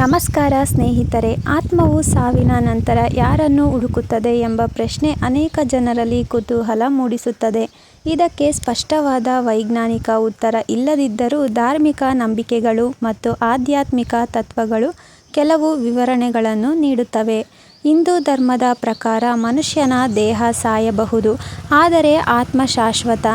ನಮಸ್ಕಾರ ಸ್ನೇಹಿತರೆ, ಆತ್ಮವು ಸಾವಿನ ನಂತರ ಯಾರನ್ನು ಹುಡುಕುತ್ತದೆ ಎಂಬ ಪ್ರಶ್ನೆ ಅನೇಕ ಜನರಲ್ಲಿ ಕುತೂಹಲ ಮೂಡಿಸುತ್ತದೆ. ಇದಕ್ಕೆ ಸ್ಪಷ್ಟವಾದ ವೈಜ್ಞಾನಿಕ ಉತ್ತರ ಇಲ್ಲದಿದ್ದರೂ ಧಾರ್ಮಿಕ ನಂಬಿಕೆಗಳು ಮತ್ತು ಆಧ್ಯಾತ್ಮಿಕ ತತ್ವಗಳು ಕೆಲವು ವಿವರಣೆಗಳನ್ನು ನೀಡುತ್ತವೆ. ಹಿಂದೂ ಧರ್ಮದ ಪ್ರಕಾರ ಮನುಷ್ಯನ ದೇಹ ಸಾಯಬಹುದು, ಆದರೆ ಆತ್ಮ ಶಾಶ್ವತ.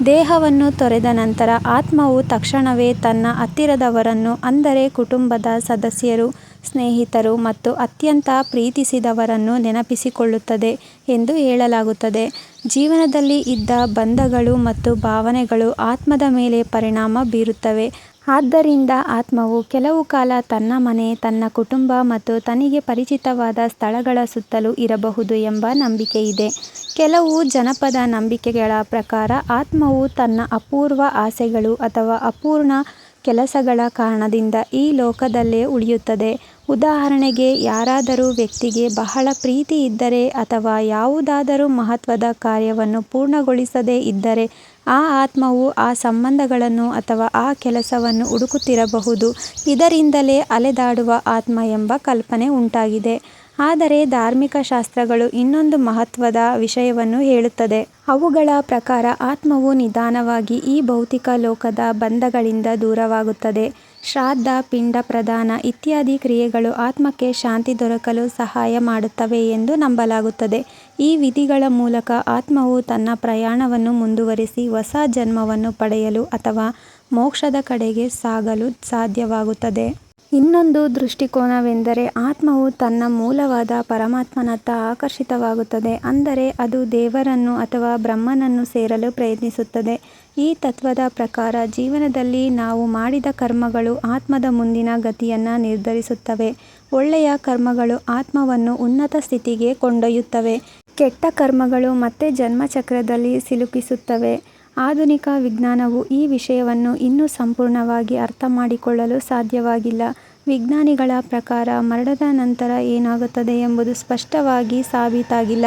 ದೇಹವನ್ನು ತೊರೆದ ನಂತರ ಆತ್ಮವು ತಕ್ಷಣವೇ ತನ್ನ ಹತ್ತಿರದವರನ್ನು, ಅಂದರೆ ಕುಟುಂಬದ ಸದಸ್ಯರು, ಸ್ನೇಹಿತರು ಮತ್ತು ಅತ್ಯಂತ ಪ್ರೀತಿಸಿದವರನ್ನು ನೆನಪಿಸಿಕೊಳ್ಳುತ್ತದೆ ಎಂದು ಹೇಳಲಾಗುತ್ತದೆ. ಜೀವನದಲ್ಲಿ ಇದ್ದ ಬಂಧಗಳು ಮತ್ತು ಭಾವನೆಗಳು ಆತ್ಮದ ಮೇಲೆ ಪರಿಣಾಮ ಬೀರುತ್ತವೆ. ಆದ್ದರಿಂದ ಆತ್ಮವು ಕೆಲವು ಕಾಲ ತನ್ನ ಮನೆ, ತನ್ನ ಕುಟುಂಬ ಮತ್ತು ತನಗೆ ಪರಿಚಿತವಾದ ಸ್ಥಳಗಳ ಸುತ್ತಲೂ ಇರಬಹುದು ಎಂಬ ನಂಬಿಕೆಯಿದೆ. ಕೆಲವು ಜನಪದ ನಂಬಿಕೆಗಳ ಪ್ರಕಾರ ಆತ್ಮವು ತನ್ನ ಅಪೂರ್ವ ಆಸೆಗಳು ಅಥವಾ ಅಪೂರ್ಣ ಕೆಲಸಗಳ ಕಾರಣದಿಂದ ಈ ಲೋಕದಲ್ಲೇ ಉಳಿಯುತ್ತದೆ. ಉದಾಹರಣೆಗೆ, ಯಾರಾದರೂ ವ್ಯಕ್ತಿಗೆ ಬಹಳ ಪ್ರೀತಿ ಇದ್ದರೆ ಅಥವಾ ಯಾವುದಾದರೂ ಮಹತ್ವದ ಕಾರ್ಯವನ್ನು ಪೂರ್ಣಗೊಳಿಸದೇ ಇದ್ದರೆ ಆ ಆತ್ಮವು ಆ ಸಂಬಂಧಗಳನ್ನು ಅಥವಾ ಆ ಕೆಲಸವನ್ನು ಹುಡುಕುತ್ತಿರಬಹುದು. ಇದರಿಂದಲೇ ಅಲೆದಾಡುವ ಆತ್ಮ ಎಂಬ ಕಲ್ಪನೆ ಉಂಟಾಗಿದೆ. ಆದರೆ ಧಾರ್ಮಿಕ ಶಾಸ್ತ್ರಗಳು ಇನ್ನೊಂದು ಮಹತ್ವದ ವಿಷಯವನ್ನು ಹೇಳುತ್ತದೆ. ಅವುಗಳ ಪ್ರಕಾರ ಆತ್ಮವು ನಿಧಾನವಾಗಿ ಈ ಭೌತಿಕ ಲೋಕದ ಬಂಧಗಳಿಂದ ದೂರವಾಗುತ್ತದೆ. ಶ್ರಾದ್ದ, ಪಿಂಡ ಪ್ರದಾನ ಇತ್ಯಾದಿ ಕ್ರಿಯೆಗಳು ಆತ್ಮಕ್ಕೆ ಶಾಂತಿ ದೊರಕಲು ಸಹಾಯ ಮಾಡುತ್ತವೆ ಎಂದು ನಂಬಲಾಗುತ್ತದೆ. ಈ ವಿಧಿಗಳ ಮೂಲಕ ಆತ್ಮವು ತನ್ನ ಪ್ರಯಾಣವನ್ನು ಮುಂದುವರಿಸಿ ಹೊಸ ಜನ್ಮವನ್ನು ಪಡೆಯಲು ಅಥವಾ ಮೋಕ್ಷದ ಕಡೆಗೆ ಸಾಗಲು ಸಾಧ್ಯವಾಗುತ್ತದೆ. ಇನ್ನೊಂದು ದೃಷ್ಟಿಕೋನವೆಂದರೆ ಆತ್ಮವು ತನ್ನ ಮೂಲವಾದ ಪರಮಾತ್ಮನತ್ತ ಆಕರ್ಷಿತವಾಗುತ್ತದೆ, ಅಂದರೆ ಅದು ದೇವರನ್ನು ಅಥವಾ ಬ್ರಹ್ಮನನ್ನು ಸೇರಲು ಪ್ರಯತ್ನಿಸುತ್ತದೆ. ಈ ತತ್ವದ ಪ್ರಕಾರ ಜೀವನದಲ್ಲಿ ನಾವು ಮಾಡಿದ ಕರ್ಮಗಳು ಆತ್ಮದ ಮುಂದಿನ ಗತಿಯನ್ನು ನಿರ್ಧರಿಸುತ್ತವೆ. ಒಳ್ಳೆಯ ಕರ್ಮಗಳು ಆತ್ಮವನ್ನು ಉನ್ನತ ಸ್ಥಿತಿಗೆ ಕೊಂಡೊಯ್ಯುತ್ತವೆ. ಕೆಟ್ಟ ಕರ್ಮಗಳು ಮತ್ತೆ ಜನ್ಮಚಕ್ರದಲ್ಲಿ ಸಿಲುಕಿಸುತ್ತವೆ. ಆಧುನಿಕ ವಿಜ್ಞಾನವು ಈ ವಿಷಯವನ್ನು ಇನ್ನೂ ಸಂಪೂರ್ಣವಾಗಿ ಅರ್ಥಮಾಡಿಕೊಳ್ಳಲು ಸಾಧ್ಯವಾಗಿಲ್ಲ. ವಿಜ್ಞಾನಿಗಳ ಪ್ರಕಾರ ಮರಣದ ನಂತರ ಏನಾಗುತ್ತದೆ ಎಂಬುದು ಸ್ಪಷ್ಟವಾಗಿ ಸಾಬೀತಾಗಿಲ್ಲ.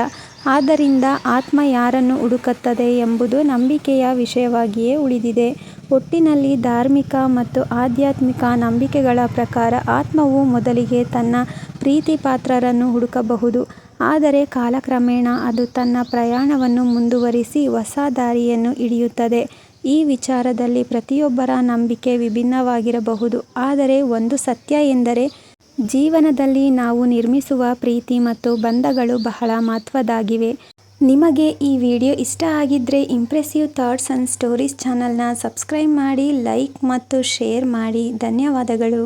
ಆದ್ದರಿಂದ ಆತ್ಮ ಯಾರನ್ನು ಹುಡುಕುತ್ತದೆ ಎಂಬುದು ನಂಬಿಕೆಯ ವಿಷಯವಾಗಿಯೇ ಉಳಿದಿದೆ. ಒಟ್ಟಿನಲ್ಲಿ ಧಾರ್ಮಿಕ ಮತ್ತು ಆಧ್ಯಾತ್ಮಿಕ ನಂಬಿಕೆಗಳ ಪ್ರಕಾರ ಆತ್ಮವು ಮೊದಲಿಗೆ ತನ್ನ ಪ್ರೀತಿಪಾತ್ರರನ್ನು ಹುಡುಕಬಹುದು, ಆದರೆ ಕಾಲಕ್ರಮೇಣ ಅದು ತನ್ನ ಪ್ರಯಾಣವನ್ನು ಮುಂದುವರಿಸಿ ಹೊಸ ದಾರಿಯನ್ನು ಹಿಡಿಯುತ್ತದೆ. ಈ ವಿಚಾರದಲ್ಲಿ ಪ್ರತಿಯೊಬ್ಬರ ನಂಬಿಕೆ ವಿಭಿನ್ನವಾಗಿರಬಹುದು, ಆದರೆ ಒಂದು ಸತ್ಯ ಎಂದರೆ ಜೀವನದಲ್ಲಿ ನಾವು ನಿರ್ಮಿಸುವ ಪ್ರೀತಿ ಮತ್ತು ಬಂಧಗಳು ಬಹಳ ಮಹತ್ವದ್ದಾಗಿವೆ. ನಿಮಗೆ ಈ ವಿಡಿಯೋ ಇಷ್ಟ ಆಗಿದ್ರೆ ಇಂಪ್ರೆಸಿವ್ ಥಾಟ್ಸ್ ಅಂಡ್ ಸ್ಟೋರೀಸ್ ಚಾನಲ್ನ ಸಬ್ಸ್ಕ್ರೈಬ್ ಮಾಡಿ, ಲೈಕ್ ಮತ್ತು ಶೇರ್ ಮಾಡಿ. ಧನ್ಯವಾದಗಳು.